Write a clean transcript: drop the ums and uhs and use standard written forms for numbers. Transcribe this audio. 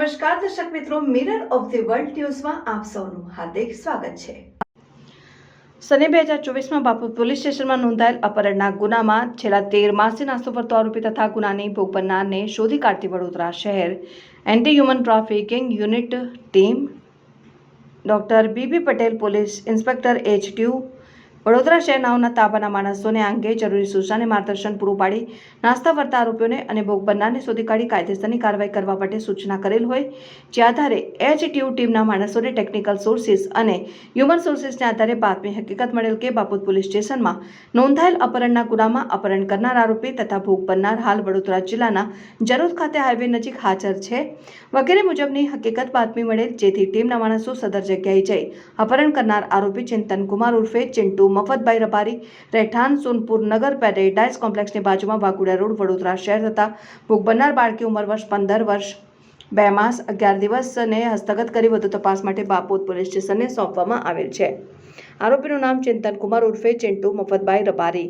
નમસ્કાર દર્શક મિત્રો, મિરર ઓફ ધી વર્લ્ડ ન્યૂઝમાં આપ સૌનું હાર્દિક સ્વાગત છે। સને 2024માં બાપુ પોલીસ સ્ટેશનમાં નોંધાયેલ અપહરણના ગુનામાં છેલ્લા 13 માસથી નાસ્તો ફરતો આરોપી તથા ગુનાની ભોગ બનનારને શોધી કાઢતી વડોદરા શહેર anti human trafficking unit team doctor B B Patel, police inspector H2 Vadodara શહેરનાઓના તાબાના માણસોને આ અંગે જરૂરી સૂચના અને માર્ગદર્શન પૂરું પાડી નાસ્તા ફરતા આરોપીઓને અને ભોગ બનનારને શોધી કાઢી કાયદેસરની કાર્યવાહી કરવા માટે સૂચના કરેલ હોય, જે આધારે H2 ટીમના માણસોને ટેકનિકલ સોર્સિસ અને હ્યુમન સોર્સિસને આધારે બાતમી હકીકત મળેલ કે બાપુત પોલીસ સ્ટેશનમાં નોંધાયેલ અપહરણના ગુનામાં અપહરણ કરનાર આરોપી તથા ભોગ બનનાર હાલ વડોદરા જિલ્લાના જરોદ ખાતે હાઈવે નજીક હાજર છે વગેરે મુજબની હકીકત બાતમી મળેલ, જેથી ટીમના માણસો સદર જગ્યાએ જઈ અપહરણ કરનાર આરોપી ચિંતન કુમાર ઉર્ફે ચિંટુ મફતભાઈ રબારી, રહેઠાણ સોનપુર નગર પેરેડાઇઝ કોમ્પ્લેક્સની બાજુમાં વાઘોડિયા રોડ, વડોદરા શહેર તથા ભોગ બનનાર બાળકી ઉંમર વર્ષ 15 વર્ષ 2 માસ 11 દિવસને હસ્તગત કરી વધુ તપાસ માટે બાપોદ પોલીસ સ્ટેશનને સોંપવામાં આવેલ છે। આરોપીનું નામ ચિંતન કુમાર ઉર્ફે ચિંટુ મફતભાઈ રબારી।